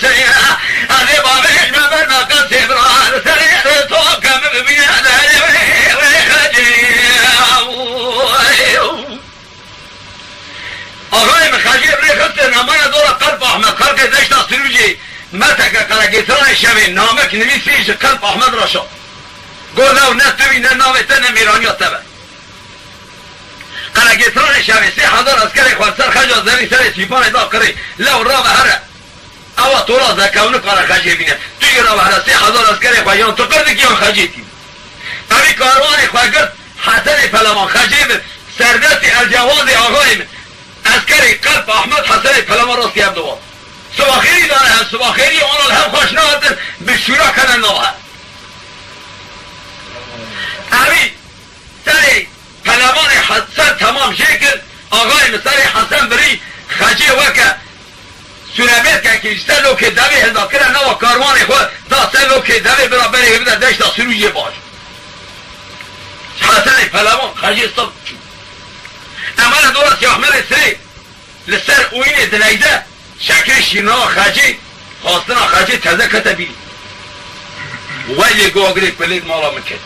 سری از بابش مبر نقص ابرار سری تو کم ببینه داری خجی آقای مخجی ریخست نمای دور قلب احمد خلق دشت سروجی متک قلقیتران شوی نامک نویسیش قلب احمد را شد گرده و نتوی نه ناویته نه میرانی تبه قلقیتران شوی 3000 اسکر خواد سر خجا زمین سر سیپان دا کری لو را به هره اوا تو را زکاونو کار خجی بینه توی را به هره 3000 اسکر خواد یان تو کرده که یان خجی تیم اوی کاروان خواد کرد حسن پلمان خجی به سردستی الجواز آقای اسکری قلب احمد حسن پلمان را سیب دواد سواخیری داره هم سواخیری آنال هم خوشنهاتن به شورا کنن نوه اوی سری پلمان حسن تمام شکل آقای مسری حسن بری خجی وکه سوربیت که کشته لو که دوی هزا کرن نوه کاروان خود دا سه لو که دوی برا بری هبده دشتا سروجی باش حسن پلمان خجی صبح امان دورا سیاحمل سری لسر اوین دلیده شکل شیرنا خجی خواستنا خجی تزه کتبی ولی گوگری پلید مالا مکد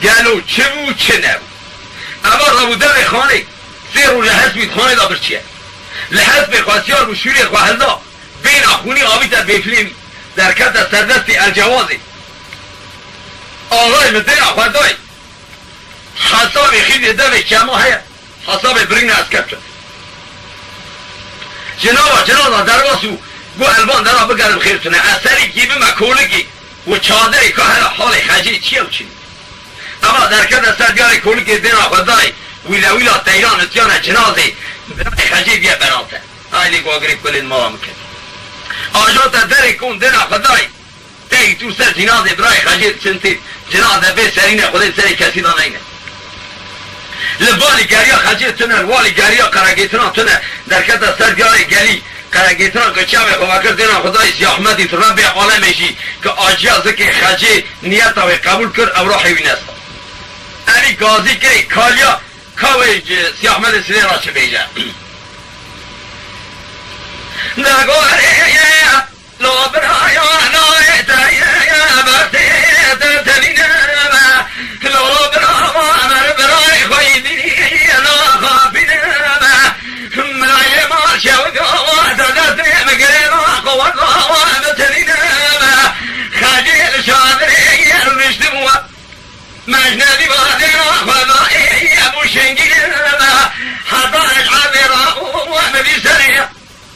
گلو چه بود چه نبود اما ربوده خانه 3 روز حسبید خانه دا برچیه لحسب خواستیار و شوری خواهلدا بین اخونی آبی تا بفلیم در کت سردستی الجوازی آقای مدین اخوادای حساب خیلی دوی کما هیا حساب برین از کت شد جناب درواسو گو البان درا بگرم خیرتونه اثری گیبه مکولگی و چادری که حال خجی چیه و چی اما در کد سردیار کولگی دین آخوادای ویلا تیران اتیان جنازی برای خجی بیا برانته آیلی گوگری کلین مالا مکد آجاتا دری کن دین آخوادای تی تو سر جنازی برای خجی سنتی جنازه به سرین خودی سری کسی دا نینه لبالی گریا خجی تونه والی گریا قرقیتنا تونه در کت سردیار گلی قرقیتنا که چه خواه دینا خدای سی احمدی تو رب عالمشی که آجیازه که خجی نیت او قبول کرد او را حیوین است علی گازی که کالیا کوی سی احمد سلی را چه بیجه نگوری لابرایا نایتا یا برتی تنینه لابرایا مر برای خوی دینی ناخافینه منای ما شود واددت مگری ما قوت وابتنینه خجیل شادری رشتمو مجندی بادی خدایی ابو شنگیل حضارش عبیرا و مبی سری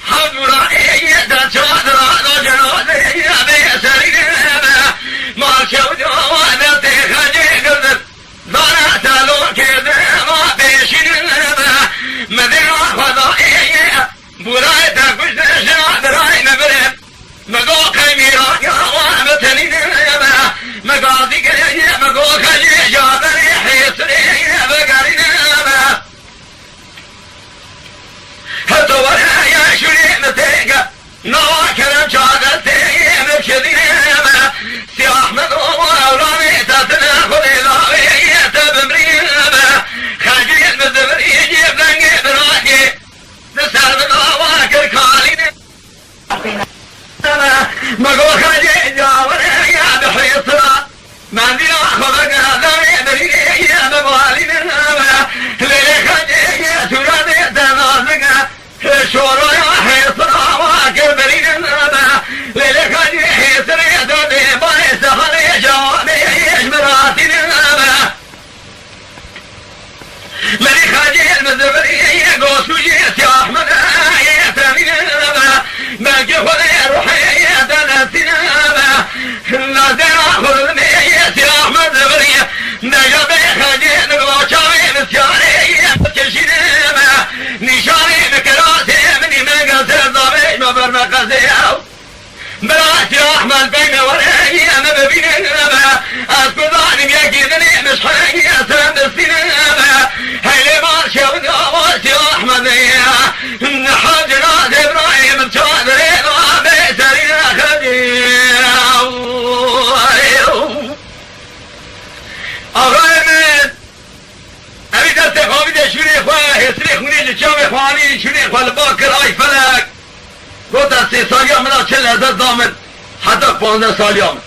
حضورائی در چادرا دا جنازی ابی سری مال شود وادت خجی گردد دارا تلو کرده ما پیشین مدین خدایی برای تکوشت شادرای مبرم مگو قیمیران یا وابتنین مگازی گری مگو خجی جادری حیصری بگرین حتی ورای شوری متیگا نوا کرم چادرتی مبشدین سی احمد و اولامی تتنا خودی لاوی تبمرین خجی مزبری جیب لنگی براکی نسر بداوا کرکالین مگو خجی جاوری بحیصرا من دینا خودک آدمی بریگی ببالین لیلی خجی تورانی تنازگا شورای حیصرا واکر برین لیلی خجی حیصری دودی بای سخلی جوانی اجمراتین مری خجی المزبری گوسوجی سی احمد تنین ملکی خودی روحی تنسین نازینا خودمی سی احمد زبری نجاب خجی نگوچاوی بسیاری کشین نشانی مکراسی منی مگسر زابی مبر مقصی براتی احمد بین وری اما ببینن از کدانیم یکی دنی مشحنگی اصلا دستین هیلی مال شود آواسی احمد حاج ناز ابراهیم چادری و بیترین خجی آقای من اوی دست خوابی ده شوری خواه حسری خونی جچاوی خوانی شوری خواه لباکر آی فلک گفتن 3 سالی هم منا چه لذت دامن حتی 15 سالی هم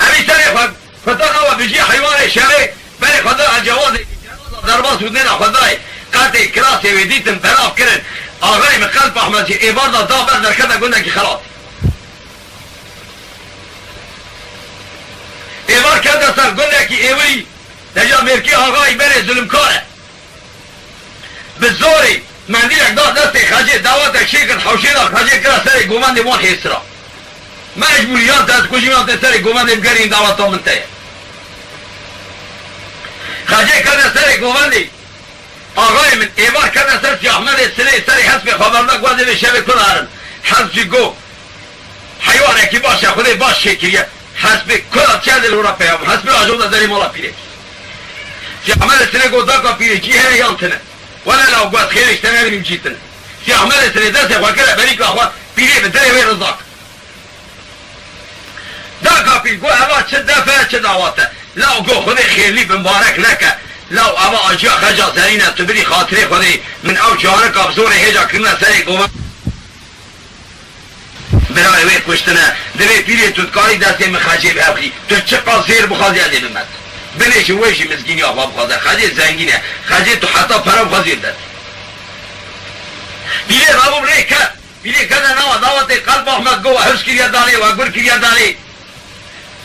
امی سر خدا نوا بجی حیوان شبه بری خدا الجواز درباس بودن خدای قطع کراسی و دیتن براف کرن آقای من قلب احمد جی ایبار دا بردر کرده گنده که خلاص ایبار کرده سر گنده که ایوی دجا مرکی آقای بره ظلمکاره به زوری مندیلک داد دست خجه دعوت شکل حوشی دا خجه کرا سر گومند مون حیسرا مجبوریات دست کجیمات سر گومند بگرین دعوت ها منتیه خجه کرده سر گومندی آقای من ایوار کرده سر سی احمد سلی سری حسب خبرناک وزه به شب کل هرن حسب گو حیوان اکی باشه خوده باش شکریه حسب کل چه دل را پیام حسب آجوده داری مولا پیره سی احمد سلی گو داکا پیره جی هنه یانتنه ولا لو قوات خیرش تنه بریم جیتنه سی احمد سلی دسته خواه کرده بریک آخواه پیره به دره وی رزاک داکا پیره گو اوا چه دفعه چه دعواته لو گو خوده خیلی بمبارک نکه لو اوا آجا خجا سرینه تو بری خاطره خودی من او جانه کابزور هجا کرنه سری گوه برای وی کشتنه دوی پیری تودکاری دسته من خجه بخی تو چه قاصیر بخوازی علی بمد بنیش ویشی مسکینی آقا بخوازه خجه زنگینه خجه تو حتی پرا بخوازی دست پیری رابو ری کرد پیری کرده نوا دعوت قلب احمد گوه حفظ کریا داری و گر کریا داری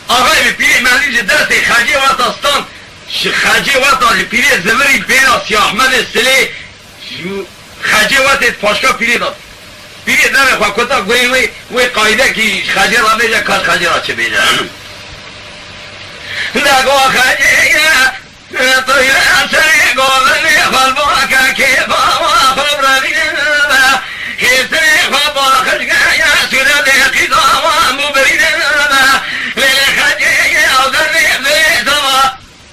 آقای پیری ملیج دسته خجه واتستان خجه وقت پیری زمری بینا سی احمد سلی خجه وقت پاشکا پیری داد پیری دم خواه کتا گوی وی قایده که خجه را بیجه کاش خجه را چه بیجه نگو خجه توی سری گوزنی خلبا که بابا خب روینه کسری خواه با خجگه سوره قیدا و مبرینه ولی خجه آزرنی بیتما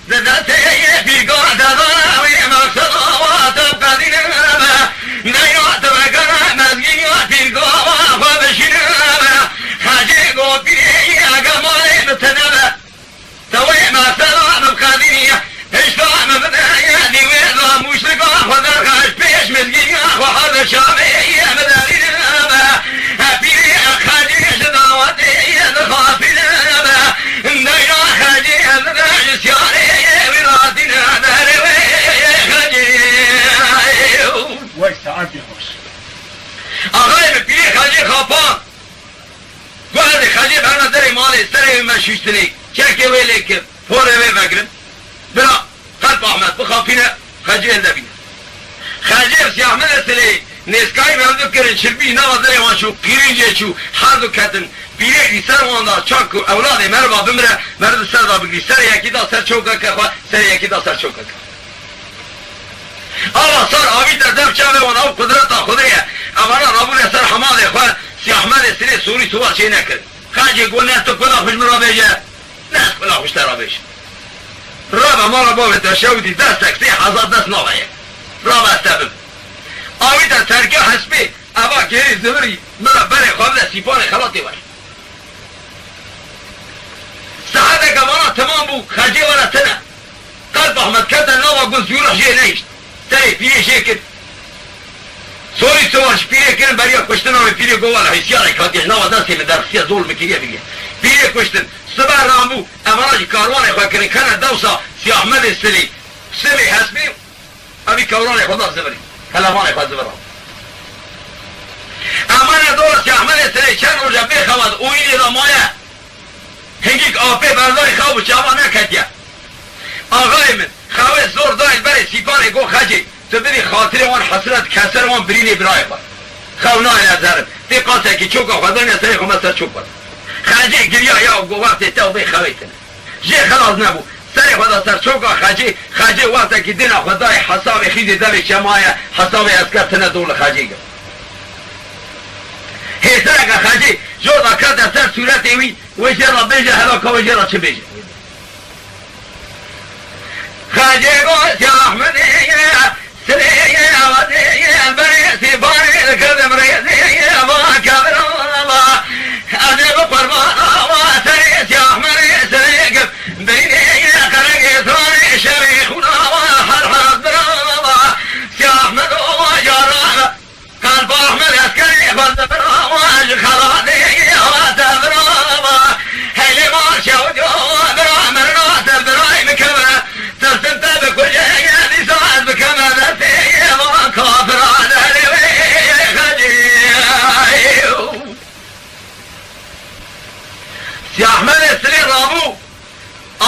دسته پیگاه داداوی مقصد آواتم قدینم نیات وگرم مزگیات پیگاه آفا بشینم خجه گو پیری اگمالی بتنم توی مقصد آفا قدینیم اشتام بدنیا دیوی دا موشنگاه خودر خش پیش مزگیاه و حال شامعی مدارینم پیری خجه شداواتی دخافینم نینا خجه مدرسیاری وای ساعتی خوش آقای پیری خجه خوابان گوهد خجه برنا در مالی سره مشوشتنی چکه ویلی که پوره وی بگرم برا قلب احمد بخوابینه خجه هنده بینه خجه سی احمد سلی نسکایی مردو کرن شربی نوا در وانشو پیرینجه چو هر دو کتن پیری دی سر واندا چاکو اولاده مربا بمره مرد سر دا بگری سر یکی دا سر چوکا که خواه سر یکی دا سر چوکا که آقا سر آوی در دم چاوه وان او قدرت خودیه اولا رابون سر حماده خواه سی احمد سلی سوری سوال چه نکرد خجه گو نه تو کلا خوش مرا بیجه نه کلا خوش ترا بیجه رابا مالا باوی شودی دست تکسی حضار دست نوائه رابا استبم آوی در ترکه حسبی اوا گیری زمری مرا بره خواب ده سیپان خلاطی باش ساعت گمانا تمام بو خجه ورا تنه قلب احمد کردن نوا گل زیورا جه نیشت تره پیری شکر سوری سوارش پیری کرن بریا کشتن آوی پیری گوال حیثیار کاتیش نوا دستی من درخصی ظلم کریه بگه پیری کشتن سبه رامبو امراج کاروان خواه کرن کنه دوسا سی احمد سلی سلی حسبی اوی کاروان خدا زبری هلوان خواه زبرام امان دولت که احمد سلی چند روزه بخواد اوینی را مایه هنگیک آپه برداری خواب چاوا نکتیه آقای من خواه زور دایل بری سیپان گو خجی تو بری خاطر وان حسرت کسر وان برینی برای بار خواه نای نظرم دی قاسه که چوکا خواه دنیا سری خواه مستر چوک بار خجی گریا یا گو وقت تاو بی خویتنه جه خلاص نبو سری خدا سر چوکا خجی وقت که دینا خدای حساب خیدی دل شمایه حساب اسکر تنه دول خجی گرد هیتره که خجی جودا کرده سر صورت ایوی ویجه را بیجه هلاکا ویجه را چه بیجه خجی گوش یا احمدی سری آوازی البری سیبانی کردم ریزی با کبر الله عجب قربان الله سری یا احمدی سری گف بینی قرقی سوانی شریخونا هر حضر الله سی احمد و جاران قلب احمد اسکری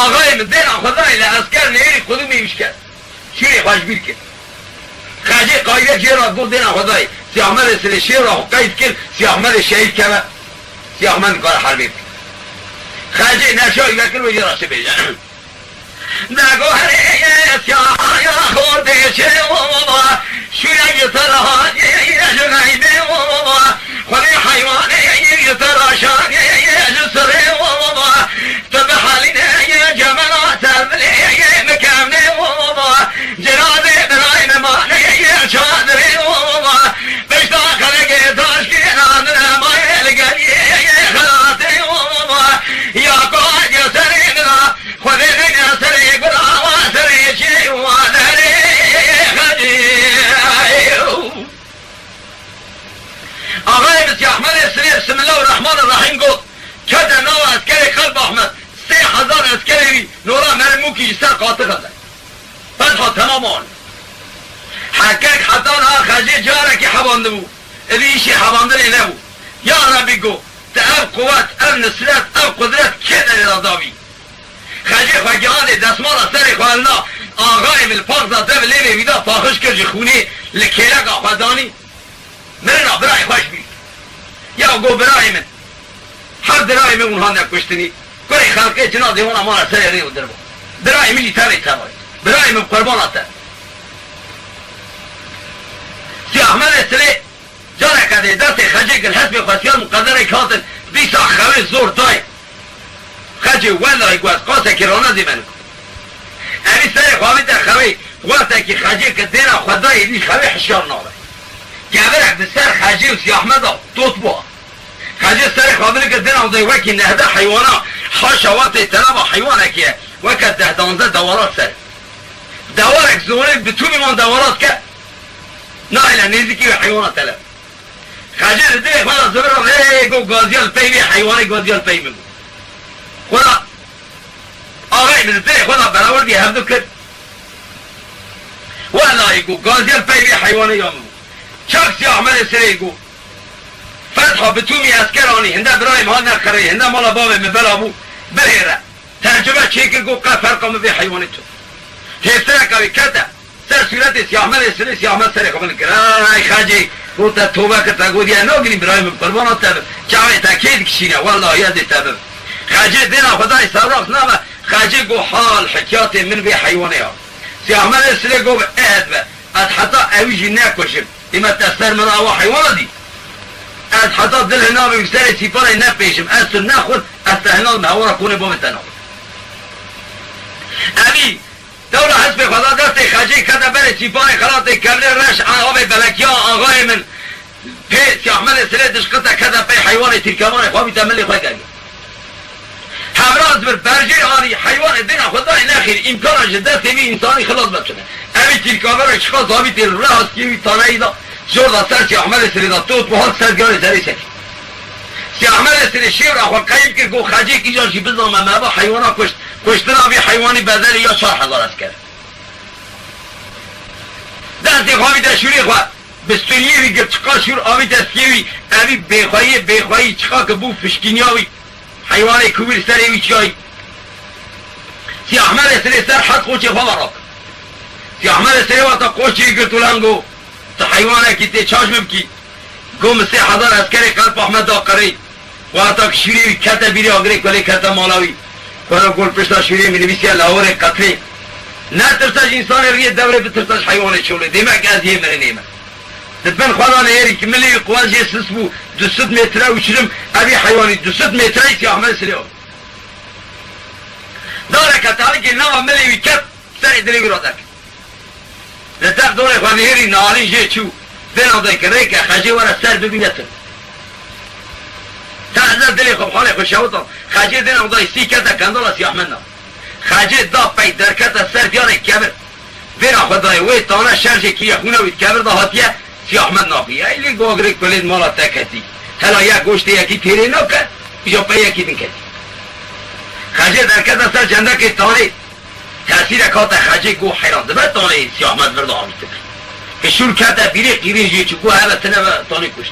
آقای من دین خدای لعسکر نیری کدومی میش کرد شیری خوشبیر کرد خاجه قایده جیر را گل دین خدای سیاحمد سر شیر را قید کرد سیاحمد شهید کرد سیاحمد کار حربی کرد خاجه نشایی بکر و جراش بیجن نگوهره سیاحیا خورده چه شویه ترهان جغیبه خودی حیوانه تراشان جسره تبحالینه جملات الملیه مکمنه جنازه برای نمانه چادره بشتا خلقه تاشکی نادر مایل گلیه خلاته یا قاد یا سره ندا خودی نگه سره گلا و سره چه وادره آقای بسیار احمد سری بسم الله الرحمن الرحیم گفت کده نو اسکری قلب احمد 3000 اسکری نورا مرموکی سر قاطع کرده فتحا تمام آن حقیق حتی ها خجی جاره که حبانده بود ایشی حبانده نبود یا ربی گو تا اب قوت اب نصرت اب قدرت که در اراداوی خجی خواگیان دستمال سر خوالنا آقای ملپاق زاده و لیوی ویدا پاخش کرد خونی لکیلک آخوادانی مرنا برای خوش بید یا گو برای من هر درای من اونها نکشتنی گوی خلقه جنازه اون امان سر ریو در با برای منی تبایی تبایی برای من قربان آتر سی احمد سلی جاره کده دست خجی گل حسب خواستیان مقدر کاتن بیسا خوی زور تای خجی ولای گوز قاسه کرانه زی منو امی سر خواهی در خوی وقتی که خجی که دینا خدای دی خوی حشیار نابه گابرک به سر خجی و سی احمد دوت با خجی سر خواهی که دینا وزی وکی نهده حیوانا حاشا وقتی تنابا حیوانا که وکی 10-12 دوارات سر دوارک زونه بتو میمان دوارات که نایلا نیزی که حیوانات تلب خجی دیگه خواهی زبرم گو گازیال پیمی حیوانی گازیال پیمی بود خدا آقای مزده خدا براوردی هفدو کرد والله گو گازیال پیمی حیوانی یامو چاکسی احمد سری گو فتحا بتومی اسکرانی هنده برای مال نخری هنده مالا باب مبلا بو بریره ترجمه چیکر گو قه فرقا مبی حیوانی تو هفتره کبی کده سر صورت سی احمد سری سی احمد سری خبن کرد ای خجی گو تا توبه کتا گو دیا نو گریم برای مقربانات تبه چاوه تاکید کشینه والله یادی تبه خجی دینا خدای سراخ نامه خجی گو حال حکیات من بی حیوانی ها سی احمد سری گو به اهد به از حتی اویجی نکشم ایمه تستر من آوا حیوانا دی از حتی دل نامه بسر سیپاره نپیشم از تو نخود از تهنال مهورا کونه بوم تنام امی دولا حسب خدا دست خجی کده بره سیپاره خلاط کبره رش آب بلکیا آقای من پی سی احمد سری دشقتا کده پی حیوان ترکمان خوابی تملی خواه کرد همراز بر برجه آنی حیوان دین خدای نخیر امکانش دست می انسانی خلاص بکنه امی ترکمان اشخاص آبی تیر راه کیوی تانه ایدا جور سر سی احمد سری دا توت بحال سرگار سری سکی سی احمد سری شیر را خود قیب که گو خجی که جاشی بزنم مبا حیوانا کشتنا بی حیوانی بدل یا 4000 از کرد دستی خواهی در شوری خواه بستونیوی گر چقا شور آوی دستیوی اوی بیخواهی چقا که بو فشکینیاوی حیوانی کوبیر سریوی چایی سی احمد سری سر حد خوچی خواه راک سی احمد سری وقتا قوشی گرتولنگو تا حیوانه که تی چاش مبکی گم 3000 اسکری قلب احمد آقری وقتا که شوری کتا بیری آگری کلی کتا مالاوی کنو گل پشتا شوری می نویسی لاور قطری نه ترساش انسان ریه دوره بترساش حیوان چوله دیمه که از یه مره نیمه دبن خوانا نیری که ملی قواز یه سس بو 200 متره وچرم اوی حیوانی 200 متره سی احمد سری آب داره کتالی که نوا ملی وی کت سری دلیگی را دک لطف دوره خواه نیری نالی جه چو بنا دای که ریکه خجی ورا سر ببینتن تا دلی خوب حالی خوش شوطا خجی دینا دای سی کتا کندالا سی احمد نا خجی دا پی در کتا سر بیانه کبر بنا خدای وی تانه شرجه که خونه وید کبر دا هاتیه سی احمد نا بی ایلی گوگری کلید مالا تکتی هلا یک گوشت یکی پیری نو کد یا پی یکی دن کدی خجی در کتا سر جنده که تانه تأثیر کات خجی گو حیران دبه تانه سی احمد برده آمیسته که شور کتا بیری قیری جی چو گو هلا تنه تانه کشت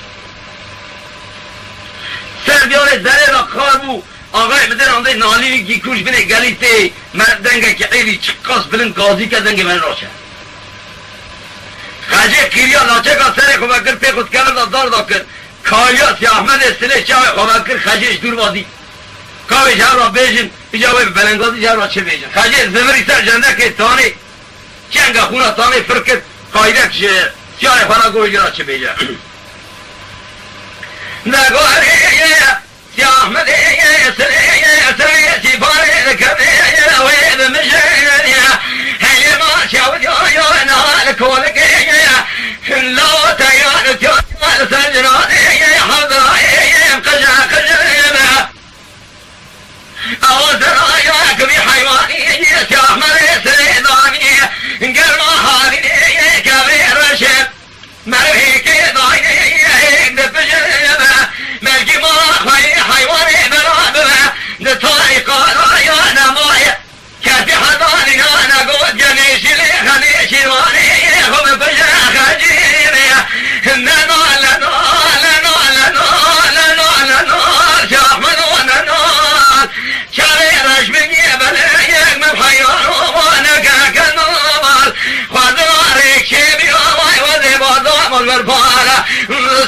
سر بیانه دره را کار بو آقای بدن آنده نالی گیکوش بینه گلیته من دنگه که ایلی چقاس بلن قاضی که دنگه من راشه خجه قیریا لاچه که سر خوبکر پی خود کرد دار دا کرد کایا سی احمد سله چاوی خوبکر خجهش دور بادی کاوی جا را بیجن اجاوی بلنگازی جا را چه بیجن خجه زمری سر جنده که تانه چنگه خونه تانه فرکت قایده که سیاه خانه گوی را چه بیجن نگوه سی احمد سله سی باره کبه وید مجنه هلی ما شاود یا نال کولک لا تیار تیار سنجران حضرائی قجا اوزر آیا کبھی حیوانی سی احمد سیدانی گرما حالی کبھی رشد مروی که داینی دپجب ملکی ما حیوانی برابر نطایقان آیا نمای کسی حضانی نگود جنیشی خلیشی وانی خوب بجا خجیبی ننال نال نال نال نال نال شاحمد و نال شاوی رشبگی بله یک مفحیان و نگه کنال خودواری کبی آمای و زیبازامل برپارا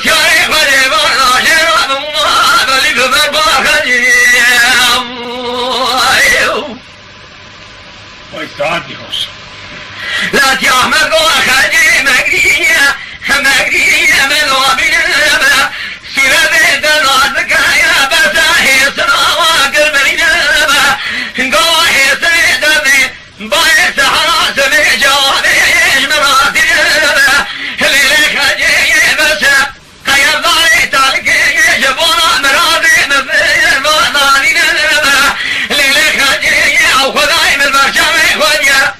سیاری خودی بالا شراب ما بلی برپار خجیب Oi, adiós. لا تيحمل خجي مجرية مجرية من وبينما سيرة دلازك يا بساهي سراوة قربينما قوهي سيدة بايس حراس بجوابي مراتنما اللي خجي بسا خير ضاري تالك يجبونا مراتي مفير بطانينما اللي خجي او خداي من برشامي خديا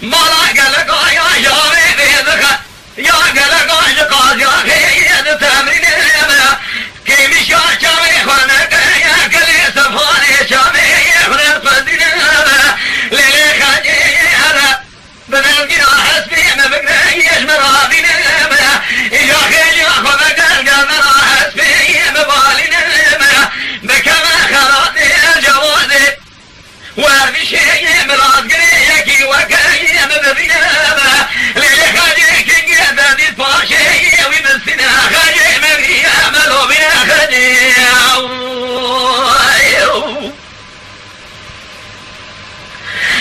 مالا قلقا يا شامي بيدك يا قلقا شقاز يا خيد تمرين يا كيمي شامي خانك يا كلي سفاني شامي خنق فدين ليلي خجي هذا بنلقي حسبي مبقى يشمر يا خيل خذك القمر حسبي مبالين بكما خلاطي الجوازي وفي شيء مراد قريكي وكاي مبينما ليلي خاجي كي قدد الفاشي ومسنا خاجي مبيا ملو بنا خاجي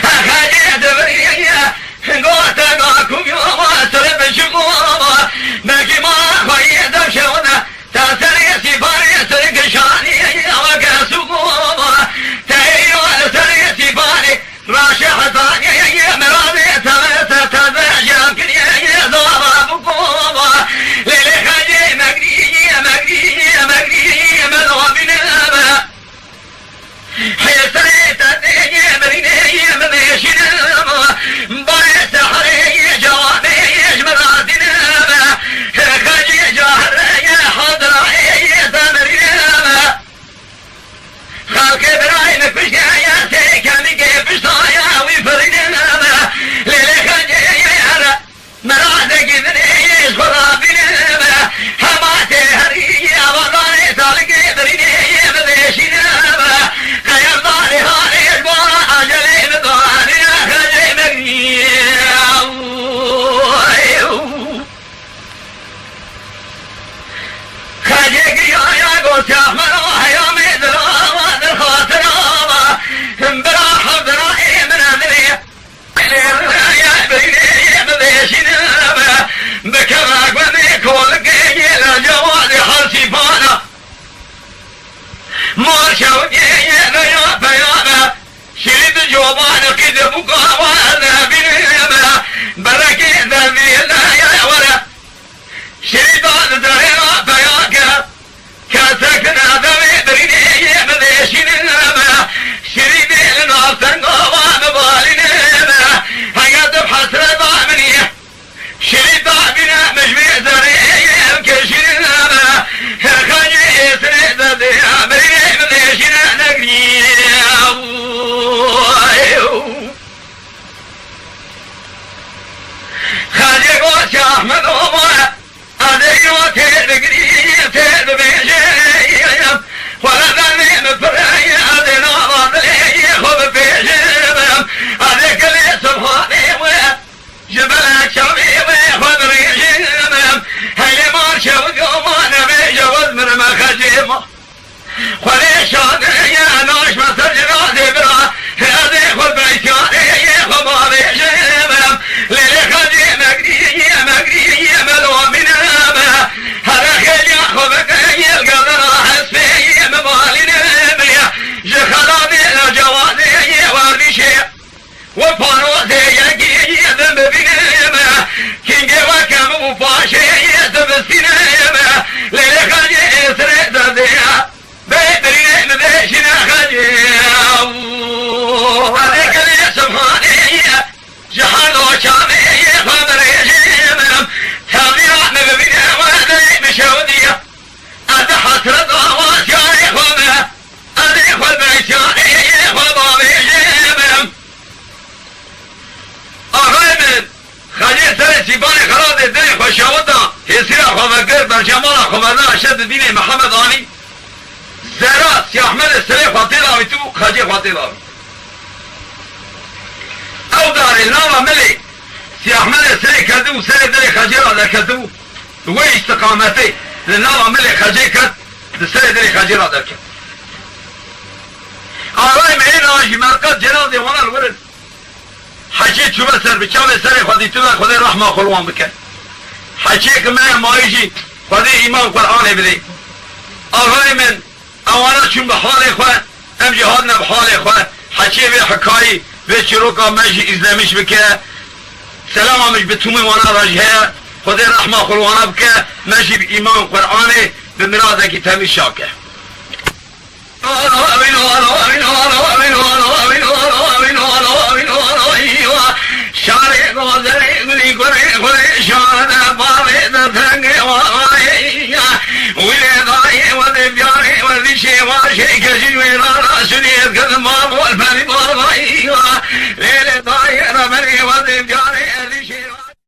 خاجي دبريا قوتا قاكم يوم سرب شموما مكي ما خوي دبشونا تاسري سفاري سرق شاني وكاسوما تهيو سري سفاري راشي حطاني مرادي تمسا تزاجا كنيا ضابا بكوما ليلي خاجي مقري ملوبنا حيسري تدي بريني مبيشنا بايس حري جوابي مرادنا خاجي جاهر حضري تمرنا خالك براي مفشايا تيكامي كيف شطايا ويفرنا ليلي خاجي مرادك بريش خرابنا حماتي هري وضاني سالك بريني مبيشنا خير داري هاري شبورا أجلي بدواني خاجي مقري خاجي قريا قوت أحمر وحيامي دراما در خاطراما برا حضرائي من أمري يا بريني مبيشنا بكما قومي كولك يلا جوادي حرسي فانا ما شوقي يا بيانا شريد جوابانا كده بقى وانا بنيما بركي ذنبي لا يا ورا شريد ذريرا بياكا كاسكنا ذنبي بريني مبيشنا شريد الناس تنقوا مبالينا حيات بحسرة ضامني شريد ضامنا مجمي ذريم كشنا خاني سريد ذي بريني مبيشنا نقري شانه خبر جيبم تابعنا ببينه وهذا مشودية أدى حسرة آواز يا إخوانه أدى إخوان بيشانه خبر جيبم آقای من خلیل سر سیبان خراد دل خوشاوتا حسیر خوابگر بر جمال خوابده اشد دین محمد آنی زهرا سی احمد سر خاطر آوی تو خجی خاطر آوی او دار نام ملی سی احمد سر کردو سر دل خجی را در کردو و استقامتی نام ملی خجی کرد سر دل خجی را در کرد آقای من این آجی مرکز جناب دیوانا الورد حجی چوبه سر بچاوه سر خودی تو خودی رحمه خلوان بکن حجی که من مایجی خودی ایمان قرآن بده آقای من اوانا چون به حال خواه ام جهادنا به حال خواه حجی به حکایی به چروکا مجی ازلامش بکه سلام همش به تومی وانا راجه خودی رحمه خلوانه بکه مجی به ایمان قرآن به مراده که تمی شاکه شارع گذری گلی گلی گلی شانه باوی در تنگ